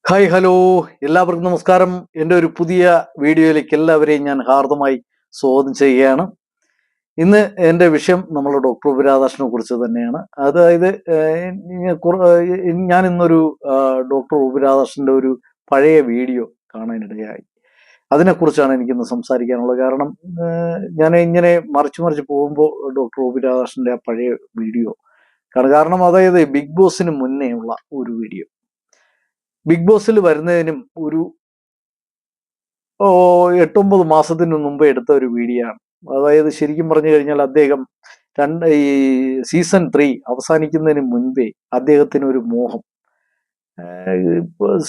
Hi hello എല്ലാവർക്കും നമസ്കാരം. എൻ്റെ ഒരു പുതിയ വീഡിയോയിലേക്ക് എല്ലാവരെയും ഞാൻ ഹാർദമായി സ്വാഗതം ചെയ്യുകയാണ്. ഇന്ന് എൻ്റെ വിഷയം നമ്മുടെ ഡോക്ടർ ഉപരാധാകൃഷ്ണനെ കുറിച്ച് തന്നെയാണ്. അതായത് ഞാൻ ഇന്നൊരു ഡോക്ടർ ഉപരാധാകൃഷ്ണൻ്റെ ഒരു പഴയ വീഡിയോ കാണാനിടയായി. അതിനെക്കുറിച്ചാണ് എനിക്കിന്ന് സംസാരിക്കാനുള്ളത്. കാരണം ഞാൻ ഇങ്ങനെ മറിച്ച് പോകുമ്പോൾ ഡോക്ടർ ഉപരാധാകൃഷ്ണൻ്റെ ആ പഴയ വീഡിയോ കാരണം അതായത് ബിഗ് ബോസിന് മുന്നേ ഉള്ള ഒരു വീഡിയോ. ബിഗ് ബോസിൽ വരുന്നതിനും ഒരു 8-9 മാസത്തിന് മുമ്പ് എടുത്ത ഒരു വീഡിയോ ആണ്. അതായത് ശരിക്കും പറഞ്ഞു കഴിഞ്ഞാൽ അദ്ദേഹം ഈ സീസൺ 3 അവസാനിക്കുന്നതിന് മുൻപേ അദ്ദേഹത്തിന് ഒരു മോഹം,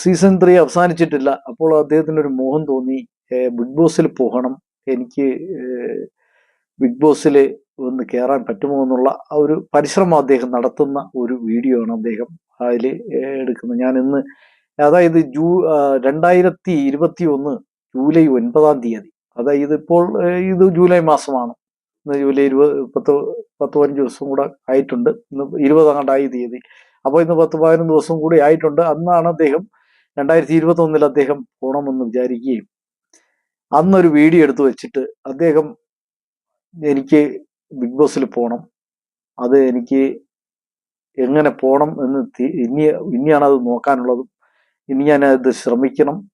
സീസൺ 3 അവസാനിച്ചിട്ടില്ല, അപ്പോൾ അദ്ദേഹത്തിന് ഒരു മോഹം തോന്നി, ബിഗ് ബോസിൽ പോകണം, എനിക്ക് ബിഗ് ബോസിൽ ഒന്ന് കയറാൻ പറ്റുമോ എന്നുള്ള ആ ഒരു പരിശ്രമം അദ്ദേഹം നടത്തുന്ന ഒരു വീഡിയോ ആണ് അദ്ദേഹം അതിൽ എടുക്കുന്നത്. ഞാൻ ഇന്ന് അതായത് 2021 ജൂലൈ 9 അതായത് ഇപ്പോൾ ഇത് ജൂലൈ മാസമാണ്. ഇന്ന് ജൂലൈ 15 ദിവസം കൂടെ ആയിട്ടുണ്ട്. ഇന്ന് 20 തീയതി. അപ്പോൾ ഇന്ന് 10-15 ദിവസം കൂടി ആയിട്ടുണ്ട്. അന്നാണ് അദ്ദേഹം 2021 അദ്ദേഹം പോകണമെന്ന് വിചാരിക്കുകയും അന്നൊരു വീഡിയോ എടുത്തു വെച്ചിട്ട് അദ്ദേഹം എനിക്ക് ബിഗ് ബോസിൽ പോകണം, അത് എനിക്ക് എങ്ങനെ പോകണം എന്ന് ഇനിയാണ് അത് നോക്കാനുള്ളതും, ഇനി ഞാനത്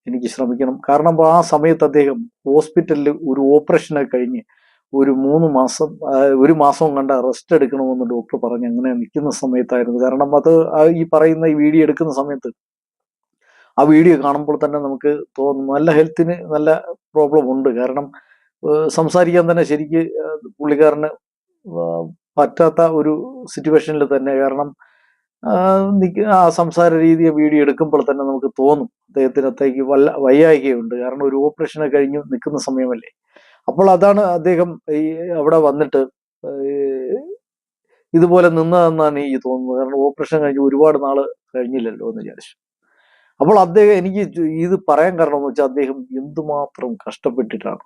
എനിക്ക് ശ്രമിക്കണം. കാരണം ആ സമയത്ത് അദ്ദേഹം ഹോസ്പിറ്റലിൽ ഒരു ഓപ്പറേഷനൊക്കെ കഴിഞ്ഞ് ഒരു 1 മാസം കണ്ട റെസ്റ്റ് എടുക്കണമെന്ന് ഡോക്ടർ പറഞ്ഞ് അങ്ങനെ നിൽക്കുന്ന സമയത്തായിരുന്നു. കാരണം അത് ഈ പറയുന്ന ഈ വീഡിയോ എടുക്കുന്ന സമയത്ത് ആ വീഡിയോ കാണുമ്പോൾ തന്നെ നമുക്ക് തോന്നും നല്ല ഹെൽത്തിന് നല്ല പ്രോബ്ലം ഉണ്ട്. കാരണം സംസാരിക്കാൻ തന്നെ ശരിക്ക് പുള്ളിക്കാരന് പറ്റാത്ത ഒരു സിറ്റുവേഷനിൽ തന്നെ. കാരണം ആ സംസാര രീതിയെ വീഡിയോ എടുക്കുമ്പോൾ തന്നെ നമുക്ക് തോന്നും അദ്ദേഹത്തിനകത്തേക്ക് വയ്യായികയുണ്ട്. കാരണം ഒരു ഓപ്പറേഷനെ കഴിഞ്ഞ് നിൽക്കുന്ന സമയമല്ലേ. അപ്പോൾ അതാണ് അദ്ദേഹം ഈ അവിടെ വന്നിട്ട് ഇതുപോലെ നിന്നതെന്നാണ് എനിക്ക് തോന്നുന്നത്. കാരണം ഓപ്പറേഷൻ കഴിഞ്ഞ് ഒരുപാട് നാള് കഴിഞ്ഞില്ലല്ലോ എന്ന് വിചാരിച്ചു. അപ്പോൾ അദ്ദേഹം എനിക്ക് ഇത് പറയാൻ കാരണം എന്ന് വെച്ചാൽ അദ്ദേഹം എന്തുമാത്രം കഷ്ടപ്പെട്ടിട്ടാണ്,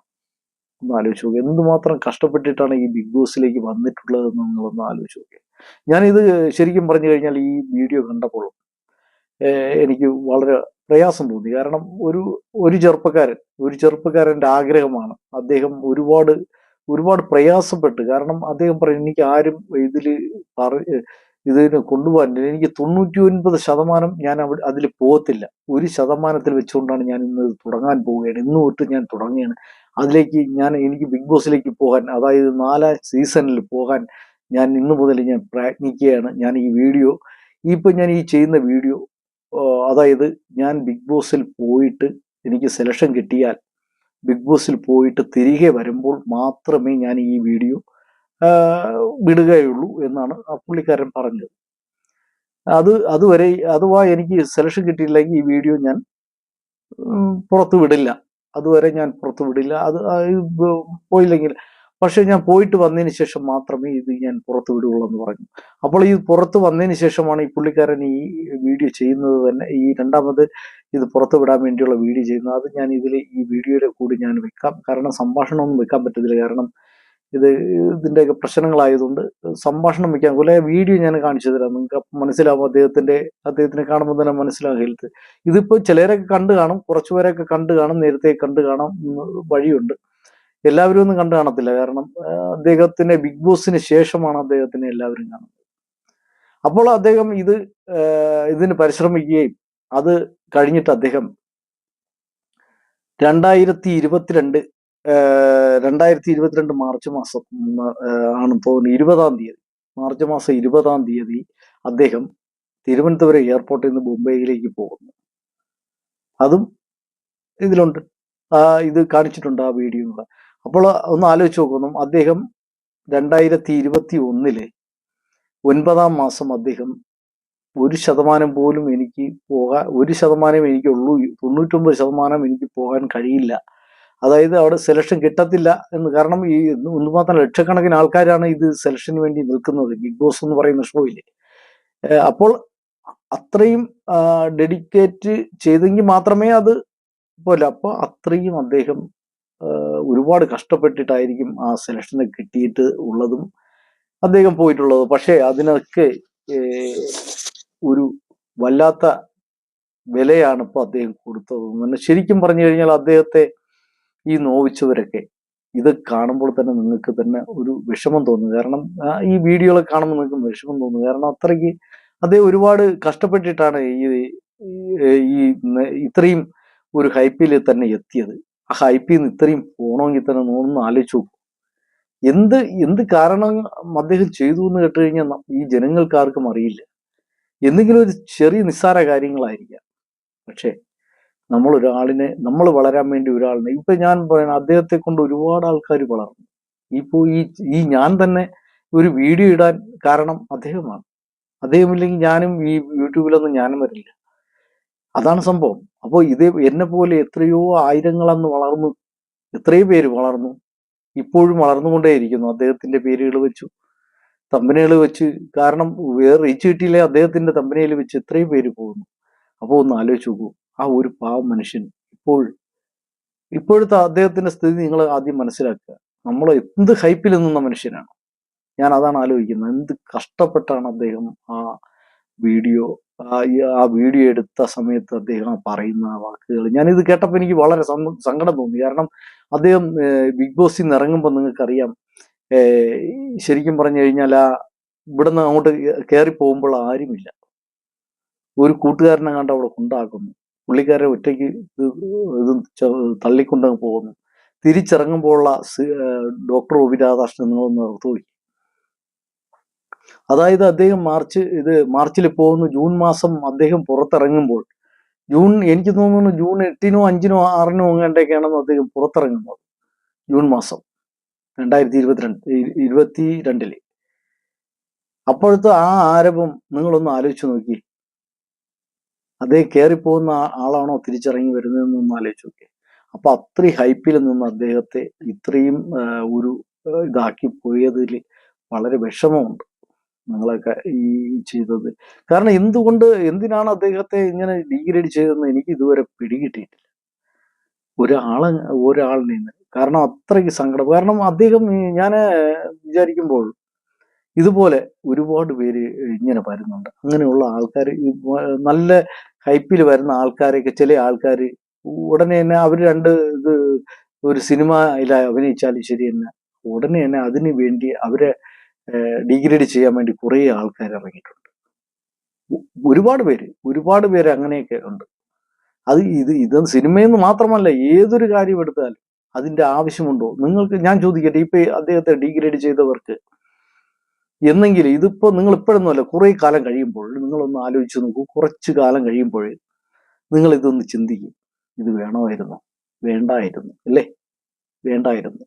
ഒന്ന് ആലോചിച്ച് നോക്കുക, എന്തുമാത്രം കഷ്ടപ്പെട്ടിട്ടാണ് ഈ ബിഗ് ബോസിലേക്ക് വന്നിട്ടുള്ളത് എന്നുള്ളതൊന്ന് ആലോചിച്ച് നോക്കുക. ഞാനിത് ശരിക്കും പറഞ്ഞു കഴിഞ്ഞാൽ ഈ വീഡിയോ കണ്ടപ്പോൾ എനിക്ക് വളരെ പ്രയാസം തോന്നി. കാരണം ഒരു ചെറുപ്പക്കാരൻ്റെ ആഗ്രഹമാണ്. അദ്ദേഹം ഒരുപാട് പ്രയാസപ്പെട്ട്. കാരണം അദ്ദേഹം പറയും, എനിക്ക് ആരും ഇതിന് കൊണ്ടുപോകാൻ, എനിക്ക് 99% ഞാൻ അതിൽ പോകത്തില്ല, 1% വെച്ചുകൊണ്ടാണ് ഞാൻ ഇന്ന് തുടങ്ങാൻ പോവുകയാണ്, ഇന്ന് തൊട്ട് ഞാൻ തുടങ്ങുകയാണ് അതിലേക്ക്. എനിക്ക് ബിഗ് ബോസിലേക്ക് പോകാൻ, അതായത് 4ാം സീസണിൽ പോകാൻ ഞാൻ ഇന്നു മുതൽ ഞാൻ പ്രയത്നിക്കുകയാണ്. ഞാൻ ഈ ചെയ്യുന്ന വീഡിയോ, അതായത് ഞാൻ ബിഗ് ബോസിൽ പോയിട്ട് എനിക്ക് സെലക്ഷൻ കിട്ടിയാൽ ബിഗ് ബോസിൽ പോയിട്ട് തിരികെ വരുമ്പോൾ മാത്രമേ ഞാൻ ഈ വീഡിയോ വിടുകയുള്ളൂ എന്നാണ് ആ പുള്ളിക്കാരൻ പറഞ്ഞത്. അതുവരെ അഥവാ എനിക്ക് സെലക്ഷൻ കിട്ടിയില്ലെങ്കിൽ ഈ വീഡിയോ ഞാൻ പുറത്തു വിടില്ല, അതുവരെ ഞാൻ പുറത്തു വിടില്ല. അത് പോയില്ലെങ്കിൽ, പക്ഷെ ഞാൻ പോയിട്ട് വന്നതിന് ശേഷം മാത്രമേ ഇത് ഞാൻ പുറത്തു വിടുകയുള്ളൂ എന്ന് പറഞ്ഞു. അപ്പോൾ ഈ പുറത്ത് വന്നതിന് ശേഷമാണ് ഈ പുള്ളിക്കാരൻ ഈ വീഡിയോ ചെയ്യുന്നത് തന്നെ, ഈ രണ്ടാമത് ഇത് പുറത്തു വിടാൻ വേണ്ടിയുള്ള വീഡിയോ ചെയ്യുന്നത്. അത് ഞാൻ ഈ വീഡിയോയുടെ കൂടി ഞാൻ വെക്കാം. കാരണം സംഭാഷണമൊന്നും വെക്കാൻ പറ്റത്തില്ല. കാരണം ഇതിൻ്റെയൊക്കെ പ്രശ്നങ്ങളായതുകൊണ്ട് സംഭാഷണം വെക്കാൻ പോലെ വീഡിയോ ഞാൻ കാണിച്ചു തരാം, നിങ്ങൾക്ക് മനസ്സിലാവും. അദ്ദേഹത്തിനെ കാണുമ്പോൾ തന്നെ മനസ്സിലാവും ഹെൽത്ത്. ഇതിപ്പോൾ ചിലരൊക്കെ കണ്ടു കാണും, കുറച്ചുപേരൊക്കെ കണ്ടു കാണും, നേരത്തെ കണ്ടു കാണാൻ വഴിയുണ്ട്. എല്ലാവരും ഒന്നും കണ്ടു കാണത്തില്ല. കാരണം അദ്ദേഹത്തിന് ബിഗ് ബോസിന് ശേഷമാണ് അദ്ദേഹത്തിനെ എല്ലാവരും കാണുന്നത്. അപ്പോൾ അദ്ദേഹം ഇതിന് പരിശ്രമിക്കുകയും അത് കഴിഞ്ഞിട്ട് അദ്ദേഹം 2022 മാർച്ച് മാസം ആണ് തോന്നുന്നു 20-ാം തീയതി, മാർച്ച് മാസം 20-ാം തീയതി അദ്ദേഹം തിരുവനന്തപുരം എയർപോർട്ടിൽ നിന്ന് മുംബൈയിലേക്ക് പോകുന്നു. അതും ഇതിലുണ്ട്, ഇത് കാണിച്ചിട്ടുണ്ട് ആ വീഡിയോ. അപ്പോൾ ഒന്ന് ആലോചിച്ച് നോക്കുന്നു, അദ്ദേഹം 2021 9-ാം മാസം അദ്ദേഹം 1% പോലും എനിക്ക് പോകാൻ, 1% എനിക്കുള്ളൂ, 99% എനിക്ക് പോകാൻ കഴിയില്ല, അതായത് അവിടെ സെലക്ഷൻ കിട്ടത്തില്ല എന്ന്. കാരണം ഈ ഒന്നുമാത്രം ലക്ഷക്കണക്കിന് ആൾക്കാരാണ് ഇത് സെലക്ഷന് വേണ്ടി നിൽക്കുന്നത്, ബിഗ് ബോസ് എന്ന് പറയുന്ന ഷോയില്. അപ്പോൾ അത്രയും ഡെഡിക്കേറ്റ് ചെയ്തെങ്കിൽ മാത്രമേ അത് പോലെ. അപ്പോൾ അത്രയും അദ്ദേഹം ഒരുപാട് കഷ്ടപ്പെട്ടിട്ടായിരിക്കും ആ സെലക്ഷന് കിട്ടിയിട്ട് ഉള്ളതും അദ്ദേഹം പോയിട്ടുള്ളത്. പക്ഷേ അതിനൊക്കെ ഒരു വല്ലാത്ത വിലയാണ് ഇപ്പോൾ അദ്ദേഹം കൊടുത്തത്. ശരിക്കും പറഞ്ഞു കഴിഞ്ഞാൽ അദ്ദേഹത്തെ ഈ നോവിച്ചവരൊക്കെ ഇത് കാണുമ്പോൾ തന്നെ നിങ്ങൾക്ക് തന്നെ ഒരു വിഷമം തോന്നും. കാരണം ഈ വീഡിയോകളൊക്കെ കാണുമ്പോൾ നിങ്ങൾക്ക് വിഷമം തോന്നും. കാരണം അത്രയ്ക്ക് അദ്ദേഹം ഒരുപാട് കഷ്ടപ്പെട്ടിട്ടാണ് ഈ ഇത്രയും ഒരു ഹൈപ്പിൽ തന്നെ എത്തിയത്. ആ ഹൈപ്പിൽ നിന്ന് ഇത്രയും പോകണമെങ്കിൽ തന്നെ ഒന്ന് ആലോചിച്ചു നോക്കും. എന്ത് കാരണം അദ്ദേഹം ചെയ്തു എന്ന് കേട്ട് കഴിഞ്ഞാൽ ഈ ജനങ്ങൾക്ക് ആർക്കും അറിയില്ല. എന്തെങ്കിലും ഒരു ചെറിയ നിസ്സാര കാര്യങ്ങളായിരിക്കാം. പക്ഷേ നമ്മൾ വളരാൻ വേണ്ടി ഒരാളിനെ ഇപ്പൊ ഞാൻ പറയുന്ന അദ്ദേഹത്തെ കൊണ്ട് ഒരുപാട് ആൾക്കാർ വളർന്നു. ഇപ്പോ ഈ ഞാൻ തന്നെ ഒരു വീഡിയോ ഇടാൻ കാരണം അദ്ദേഹമാണ്. അദ്ദേഹമില്ലെങ്കിൽ ഞാനും ഈ യൂട്യൂബിലൊന്നും ഞാനും വരില്ല. അതാണ് സംഭവം. അപ്പോൾ എന്നെ പോലെ എത്രയോ ആയിരങ്ങളന്ന് വളർന്നു, എത്രയോ പേര് വളർന്നു, ഇപ്പോഴും വളർന്നുകൊണ്ടേയിരിക്കുന്നു. അദ്ദേഹത്തിന്റെ പേരുകൾ വെച്ചു, തമ്പനകൾ വെച്ച്. കാരണം വേറെ റീച്ച് കിട്ടിയില്ലേ അദ്ദേഹത്തിന്റെ തമ്പനയിൽ വെച്ച് എത്രയും പേര് പോകുന്നു. അപ്പോൾ ഒന്ന് ആലോചിച്ച് നോക്കൂ, ആ ഒരു പാവം മനുഷ്യൻ ഇപ്പോഴത്തെ അദ്ദേഹത്തിന്റെ സ്ഥിതി നിങ്ങൾ ആദ്യം മനസ്സിലാക്കുക. നമ്മൾ എന്ത് ഹൈപ്പിൽ നിന്ന മനുഷ്യനാണ്. ഞാൻ അതാണ് ആലോചിക്കുന്നത്. എന്ത് കഷ്ടപ്പെട്ടാണ് അദ്ദേഹം വീഡിയോ ആ വീഡിയോ എടുത്ത സമയത്ത് അദ്ദേഹം പറയുന്ന ആ വാക്കുകൾ. ഞാനിത് കേട്ടപ്പോൾ എനിക്ക് വളരെ സങ്കടം തോന്നി. കാരണം അദ്ദേഹം ബിഗ് ബോസിൽ നിന്ന് ഇറങ്ങുമ്പോൾ നിങ്ങൾക്കറിയാം, ശരിക്കും പറഞ്ഞു കഴിഞ്ഞാൽ ഇവിടുന്ന് അങ്ങോട്ട് കയറി പോകുമ്പോൾ ആരുമില്ല. ഒരു കൂട്ടുകാരനെ കണ്ട് അവിടെ കൊണ്ടാക്കുന്നു. പുള്ളിക്കാരെ ഒറ്റയ്ക്ക് ഇത് തള്ളിക്കൊണ്ടങ്ങ് പോകുന്നു. തിരിച്ചിറങ്ങുമ്പോഴുള്ള ഡോക്ടർ ഒ പി രാധാകൃഷ്ണൻ നിങ്ങളൊന്ന് ഓർത്തു നോക്കി. അതായത് അദ്ദേഹം മാർച്ചിൽ പോകുന്നു. ജൂൺ മാസം അദ്ദേഹം പുറത്തിറങ്ങുമ്പോൾ, എനിക്ക് തോന്നുന്നു ജൂൺ 8-നോ 5-നോ 6-നോ അങ്ങോട്ടേക്കാണെന്ന് അദ്ദേഹം പുറത്തിറങ്ങുന്നത്. ജൂൺ മാസം 2022 അപ്പോഴത്തെ ആ ആരവം നിങ്ങളൊന്ന് ആലോചിച്ച് നോക്കി. അദ്ദേഹം കയറിപ്പോകുന്ന ആളാണോ തിരിച്ചിറങ്ങി വരുന്നതെന്നൊന്ന് ആലോചിച്ച് നോക്കി. അപ്പൊ അത്രയും ഹൈപ്പിൽ നിന്ന് അദ്ദേഹത്തെ ഇത്രയും ഒരു ഇതാക്കി പോയതിൽ വളരെ വിഷമമുണ്ട് നിങ്ങളൊക്കെ ഈ ചെയ്തത്. കാരണം എന്തിനാണ് അദ്ദേഹത്തെ ഇങ്ങനെ ഡീഗ്രേഡ് ചെയ്തതെന്ന് എനിക്ക് ഇതുവരെ പിടികിട്ടിയിട്ടില്ല ഒരാളിൽ നിന്ന്. കാരണം അത്രയ്ക്ക് സങ്കടം. കാരണം അദ്ദേഹം ഞാൻ വിചാരിക്കുമ്പോൾ ഇതുപോലെ ഒരുപാട് പേര് ഇങ്ങനെ വരുന്നുണ്ട്. അങ്ങനെയുള്ള ആൾക്കാർ, നല്ല ഹൈപ്പിൽ വരുന്ന ആൾക്കാരെയൊക്കെ ചില ആൾക്കാർ ഉടനെ തന്നെ അവർ ഒരു സിനിമയിൽ അഭിനയിച്ചാലും ശരി തന്നെ ഉടനെ തന്നെ അതിനു വേണ്ടി അവരെ ഡിഗ്രേഡ് ചെയ്യാൻ വേണ്ടി കുറേ ആൾക്കാർ ഇറങ്ങിയിട്ടുണ്ട്. ഒരുപാട് പേര് അങ്ങനെയൊക്കെ ഉണ്ട്. ഇത് സിനിമയെന്ന് മാത്രമല്ല, ഏതൊരു കാര്യം എടുത്താലും അതിന്റെ ആവശ്യമുണ്ടോ നിങ്ങൾക്ക്? ഞാൻ ചോദിക്കട്ടെ, ഇപ്പൊ അദ്ദേഹത്തെ ഡിഗ്രേഡ് ചെയ്തവർക്ക് എന്നെങ്കിലും ഇതിപ്പോ നിങ്ങൾ ഇപ്പോഴൊന്നുമല്ല, കുറെ കാലം കഴിയുമ്പോൾ നിങ്ങളൊന്ന് ആലോചിച്ച് നോക്കൂ. കുറച്ചു കാലം കഴിയുമ്പോൾ നിങ്ങൾ ഇതൊന്ന് ചിന്തിക്കും, ഇത് വേണമായിരുന്നു, വേണ്ടായിരുന്നു, അല്ലേ? വേണ്ടായിരുന്നു.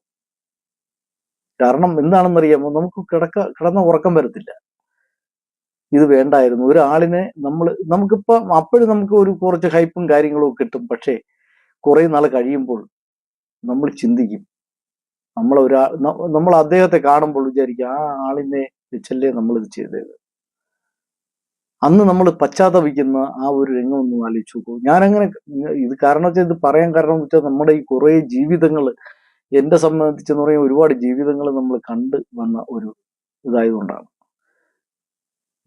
കാരണം എന്താണെന്നറിയാമോ, നമുക്ക് കിടന്ന ഉറക്കം വരത്തില്ല. ഇത് വേണ്ടായിരുന്നു. ഒരാളിനെ നമുക്കിപ്പോ അപ്പോഴും നമുക്ക് കുറച്ച് ഹൈപ്പും കാര്യങ്ങളും കിട്ടും. പക്ഷേ കുറെ നാൾ കഴിയുമ്പോൾ നമ്മൾ ചിന്തിക്കും, നമ്മൾ അദ്ദേഹത്തെ കാണുമ്പോൾ വിചാരിക്കും, ആ ആളിനെ വെച്ചല്ലേ നമ്മളിത് ചെയ്തത്. അന്ന് നമ്മൾ പശ്ചാത്തപിക്കുന്ന ആ ഒരു രംഗം ഒന്ന് ആലോചിച്ച് നോക്കൂ. ഞാനങ്ങനെ ഇത് കാരണം വെച്ചാൽ ഇത് പറയാൻ കാരണം വെച്ചാൽ നമ്മുടെ ഈ കുറേ ജീവിതങ്ങൾ, എന്നെ സംബന്ധിച്ചെന്ന് പറയുന്ന ഒരുപാട് ജീവിതങ്ങൾ നമ്മൾ കണ്ട് വന്ന ഒരു ഇതായതുകൊണ്ടാണ്.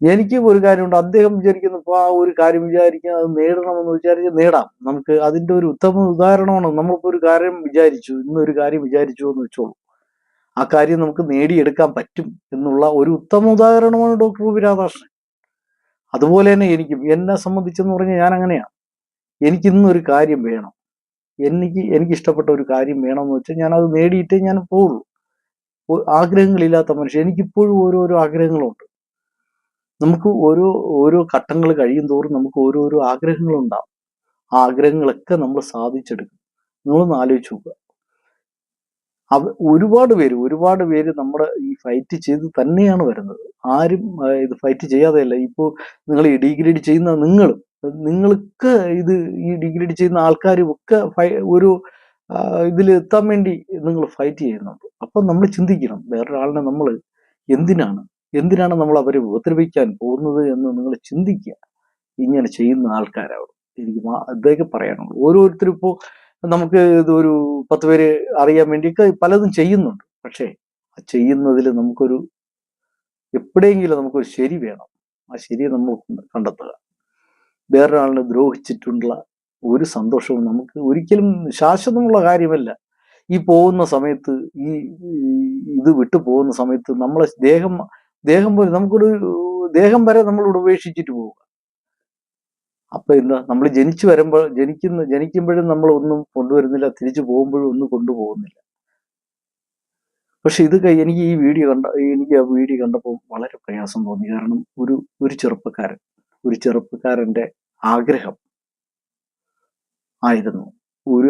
എനിക്ക് ഒരു കാര്യമുണ്ട്, അദ്ദേഹം വിചാരിക്കുന്ന ഇപ്പോൾ ആ ഒരു കാര്യം വിചാരിക്കുക, അത് നേടണമെന്ന് വിചാരിച്ച് നേടാം. നമുക്ക് അതിന്റെ ഒരു ഉത്തമ ഉദാഹരണമാണ്. നമ്മളിപ്പോൾ ഒരു കാര്യം വിചാരിച്ചു, ഇന്നൊരു കാര്യം വിചാരിച്ചു എന്ന് വെച്ചോളൂ, ആ കാര്യം നമുക്ക് നേടിയെടുക്കാൻ പറ്റും എന്നുള്ള ഒരു ഉത്തമ ഉദാഹരണമാണ് ഡോക്ടർ ഒ പി രാധാകൃഷ്ണൻ. അതുപോലെ തന്നെ എന്നെ സംബന്ധിച്ചെന്ന് പറഞ്ഞാൽ ഞാൻ അങ്ങനെയാണ്. എനിക്കിന്നൊരു കാര്യം വേണം, എനിക്ക് ഇഷ്ടപ്പെട്ട ഒരു കാര്യം വേണമെന്ന് വെച്ചാൽ ഞാൻ അത് നേടിയിട്ടേ ഞാൻ പോവുള്ളൂ. ആഗ്രഹങ്ങളില്ലാത്ത മനുഷ്യൻ. എനിക്കിപ്പോഴും ഓരോരോ ആഗ്രഹങ്ങളുണ്ട്. നമുക്ക് ഓരോ ഘട്ടങ്ങൾ കഴിയും തോറും നമുക്ക് ഓരോരോ ആഗ്രഹങ്ങളുണ്ടാവും. ആ ആഗ്രഹങ്ങളൊക്കെ നമ്മൾ സാധിച്ചെടുക്കും. നിങ്ങളൊന്ന് ആലോചിച്ച് നോക്കുക. ഒരുപാട് പേര് നമ്മുടെ ഈ ഫൈറ്റ് ചെയ്ത് തന്നെയാണ് വരുന്നത്. ആരും ഇത് ഫൈറ്റ് ചെയ്യാതെയല്ല. ഇപ്പോൾ നിങ്ങൾ ഈ ഡിഗ്രേഡ് ചെയ്യുന്ന നിങ്ങൾക്ക് ഈ ഡിഗ്രേഡ് ചെയ്യുന്ന ആൾക്കാരും ഒക്കെ ഒരു ഇതിൽ എത്താൻ വേണ്ടി നിങ്ങൾ ഫൈറ്റ് ചെയ്യുന്നുണ്ട്. അപ്പം നമ്മൾ ചിന്തിക്കണം, വേറൊരാളിനെ നമ്മൾ എന്തിനാണ് നമ്മൾ അവരെ ഉപദ്രവിക്കാൻ പോകുന്നത് എന്ന് നിങ്ങൾ ചിന്തിക്കുക. ഇങ്ങനെ ചെയ്യുന്ന ആൾക്കാരാവും. എനിക്ക് ഇതൊക്കെ പറയാനുള്ളൂ. ഓരോരുത്തരും ഇപ്പോൾ നമുക്ക് ഇതൊരു 10 പേര് അറിയാൻ വേണ്ടിയൊക്കെ പലതും ചെയ്യുന്നുണ്ട്. പക്ഷേ ആ ചെയ്യുന്നതിൽ എപ്പോഴെങ്കിലും നമുക്കൊരു ശരി വേണം. ആ ശരിയെ നമ്മൾ കണ്ടെത്തുക. വേറൊരാളിനെ ദ്രോഹിച്ചിട്ടുള്ള ഒരു സന്തോഷവും നമുക്ക് ഒരിക്കലും ശാശ്വതമുള്ള കാര്യമല്ല. ഈ പോകുന്ന സമയത്ത് ഈ ഇത് വിട്ടു പോകുന്ന സമയത്ത് നമ്മളെ ദേഹം പോലെ നമുക്കൊരു ദേഹം വരെ നമ്മളിവിടെ ഉപേക്ഷിച്ചിട്ട് പോകുക. അപ്പൊ എന്താ നമ്മൾ ജനിക്കുമ്പോഴും നമ്മൾ ഒന്നും കൊണ്ടുവരുന്നില്ല, തിരിച്ചു പോകുമ്പോഴും ഒന്നും കൊണ്ടുപോകുന്നില്ല. പക്ഷെ എനിക്ക് ആ വീഡിയോ കണ്ടപ്പോൾ വളരെ പ്രയാസം തോന്നി. കാരണം ഒരു ചെറുപ്പക്കാരന്റെ ആഗ്രഹം ആയിരുന്നു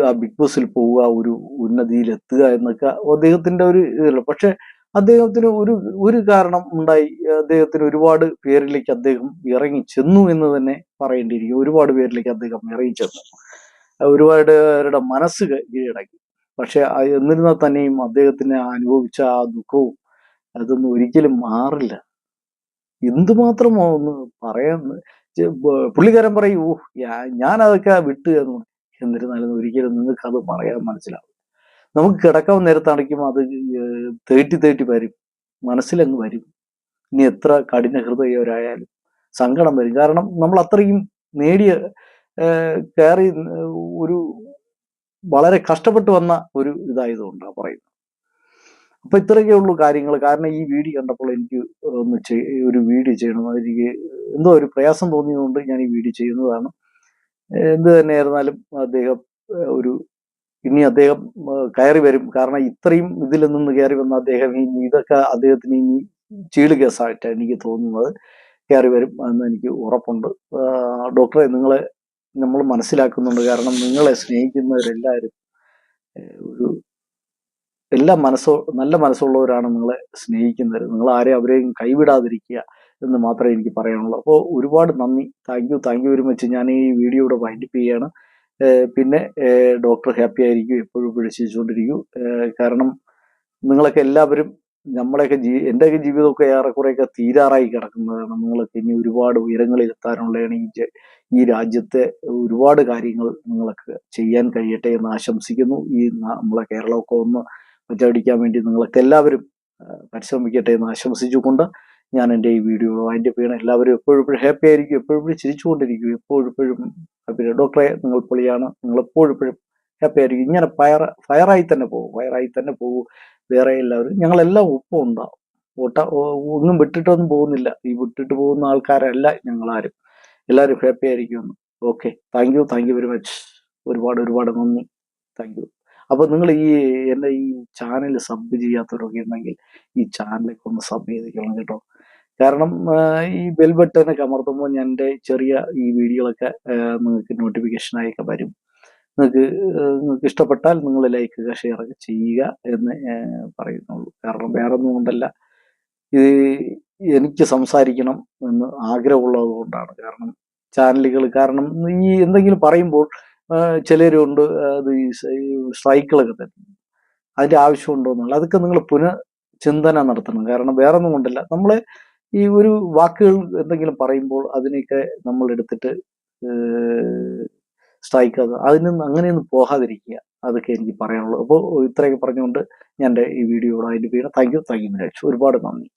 ആ ബിഗ് ബോസിൽ പോവുക, ഒരു ഉന്നതിയിൽ എത്തുക എന്നൊക്കെ അദ്ദേഹത്തിന്റെ ഒരു ഇതല്ല. പക്ഷെ അദ്ദേഹത്തിന് ഒരു കാരണം ഉണ്ടായി. അദ്ദേഹത്തിന് ഒരുപാട് പേരിലേക്ക് അദ്ദേഹം ഇറങ്ങി ചെന്നു എന്ന് തന്നെ പറയേണ്ടിയിരിക്കും. ഒരുപാട് പേരിലേക്ക് അദ്ദേഹം ഇറങ്ങി ചെന്നു, ഒരുപാട് പേരുടെ മനസ്സ് കീഴടക്കി. പക്ഷെ എന്നിരുന്നാൽ തന്നെയും അദ്ദേഹത്തിന് അനുഭവിച്ച ആ ദുഃഖവും അതൊന്നും ഒരിക്കലും മാറില്ല. എന്തുമാത്രമോ ഒന്ന് പറയാൻ പുള്ളിക്കാരൻ പറയും, ഞാൻ അതൊക്കെ വിട്ടു എന്ന്. എന്നിരുന്നാലും ഒരിക്കലും നിങ്ങൾക്ക് അത് പറയാൻ മനസ്സിലാവും. നമുക്ക് കിടക്കാൻ നേരത്തടയ്ക്കുമ്പോൾ അത് തേട്ടി വരും, മനസ്സിലങ്ങ് വരും. ഇനി എത്ര കഠിന ഹൃദയവരായാലും സങ്കടം വരും. കാരണം നമ്മൾ അത്രയും കയറി ഒരു വളരെ കഷ്ടപ്പെട്ട് വന്ന ഒരു ഇതായതുകൊണ്ടാണ് പറയുന്നത്. അപ്പൊ ഇത്രയൊക്കെ ഉള്ളൂ കാര്യങ്ങൾ. കാരണം ഈ വീഡിയോ കണ്ടപ്പോൾ എനിക്ക് ഒരു വീഡിയോ ചെയ്യണം, എനിക്ക് എന്തോ ഒരു പ്രയാസം തോന്നിയതുകൊണ്ട് ഞാൻ ഈ വീഡിയോ ചെയ്യുന്നതാണ്. എന്ത് തന്നെയായിരുന്നാലും ഇനി അദ്ദേഹം കയറി വരും. കാരണം ഇത്രയും ഇതിൽ നിന്ന് കയറി വന്ന അദ്ദേഹം ഇതൊക്കെ അദ്ദേഹത്തിന് ഇനി ചീള് കേസായിട്ട് എനിക്ക് തോന്നുന്നത് കയറി വരും എന്ന് എനിക്ക് ഉറപ്പുണ്ട്. ഡോക്ടറെ, നമ്മൾ മനസ്സിലാക്കുന്നുണ്ട്. കാരണം നിങ്ങളെ സ്നേഹിക്കുന്നവരെല്ലാവരും നല്ല മനസ്സുള്ളവരാണ് നിങ്ങളെ സ്നേഹിക്കുന്നത്. നിങ്ങൾ അവരെയും കൈവിടാതിരിക്കുക എന്ന് മാത്രമേ എനിക്ക് പറയാനുള്ളൂ. അപ്പോൾ ഒരുപാട് നന്ദി. Thank you very much. ഞാൻ ഈ വീഡിയോ ഇവിടെ വൈൻഡപ്പ് ചെയ്യുകയാണ്. പിന്നെ ഡോക്ടർ ഹാപ്പി ആയിരിക്കും, എപ്പോഴും ചിരിച്ചുകൊണ്ടിരിക്കും. കാരണം നിങ്ങളൊക്കെ എല്ലാവരും എൻ്റെയൊക്കെ ജീവിതമൊക്കെ ഏറെക്കുറെയൊക്കെ തീരാറായി കിടക്കുന്നതാണ്. നിങ്ങളൊക്കെ ഇനി ഒരുപാട് ഉയരങ്ങളിൽ എത്താനുള്ളതാണ്. ഈ രാജ്യത്തെ ഒരുപാട് കാര്യങ്ങൾ നിങ്ങൾക്ക് ചെയ്യാൻ കഴിയട്ടെ എന്ന് ആശംസിക്കുന്നു. നമ്മളെ കേരളമൊക്കെ ഒന്ന് ഒറ്റയടിക്കാൻ വേണ്ടി നിങ്ങളൊക്കെ എല്ലാവരും പരിശ്രമിക്കട്ടെ എന്ന് ആശംസിച്ചുകൊണ്ട് ഞാൻ എൻ്റെ ഈ വീഡിയോ അതിൻ്റെ പേര് എല്ലാവരും എപ്പോഴും ഹാപ്പി ആയിരിക്കും, എപ്പോഴും ചിരിച്ചുകൊണ്ടിരിക്കും, എപ്പോഴും ഹാപ്പി. ഡോക്ടറെ, നിങ്ങൾ പൊളിയാണ്, നിങ്ങൾ എപ്പോഴും ഹാപ്പി ആയിരിക്കും. ഇങ്ങനെ ഫയറായി തന്നെ പോകും. വേറെ എല്ലാവരും ഞങ്ങളെല്ലാം ഒപ്പം ഉണ്ടാവും. ഒന്നും വിട്ടിട്ടൊന്നും പോകുന്നില്ല. ഈ വിട്ടിട്ട് പോകുന്ന ആൾക്കാരല്ല ഞങ്ങളാരും. എല്ലാവരും ഹാപ്പി ആയിരിക്കുമെന്ന്. Okay, thank you very much. ഒരുപാട് നന്ദി. Thank you. അപ്പൊ നിങ്ങൾ എൻ്റെ ഈ ചാനൽ സബ് ചെയ്യാത്തവരൊക്കെ ഉണ്ടെങ്കിൽ ഈ ചാനലൊക്കെ ഒന്ന് സബ് ചെയ്തിരിക്കണം കേട്ടോ. കാരണം ഈ ബെൽ ബട്ടനൊക്കെ അമർത്തുമ്പോൾ എൻ്റെ ചെറിയ ഈ വീഡിയോകളൊക്കെ നിങ്ങൾക്ക് നോട്ടിഫിക്കേഷനായൊക്കെ വരും. നിങ്ങൾക്ക് ഇഷ്ടപ്പെട്ടാൽ നിങ്ങൾ ലൈക്ക് ഷെയർ ഒക്കെ ചെയ്യുക എന്ന് പറയുന്നുള്ളൂ. കാരണം വേറെ ഒന്നും കൊണ്ടല്ല, എനിക്ക് സംസാരിക്കണം എന്ന് ആഗ്രഹമുള്ളത് കൊണ്ടാണ്. കാരണം കാരണം ഈ എന്തെങ്കിലും പറയുമ്പോൾ ചിലരുണ്ട് അത് ഈ സ്ട്രൈക്കുകളൊക്കെ തരുന്നു. അതിന്റെ ആവശ്യമുണ്ടോ എന്നുള്ള അതൊക്കെ നിങ്ങൾ പുനഃചിന്തന നടത്തണം. കാരണം വേറെ ഒന്നും കൊണ്ടല്ല, നമ്മളെ ഈ ഒരു വാക്കുകൾ എന്തെങ്കിലും പറയുമ്പോൾ അതിനെയൊക്കെ നമ്മൾ എടുത്തിട്ട് സ്ട്രൈക്ക് അങ്ങനെയൊന്നും പോകാതിരിക്കുക. അതൊക്കെ എനിക്ക് പറയാനുള്ളൂ. അപ്പോൾ ഇത്രയൊക്കെ പറഞ്ഞുകൊണ്ട് ഞാൻ എൻ്റെ ഈ വീഡിയോയോട് അതിൻ്റെ പേര് താങ്ക് യു ഒരുപാട് നന്ദി.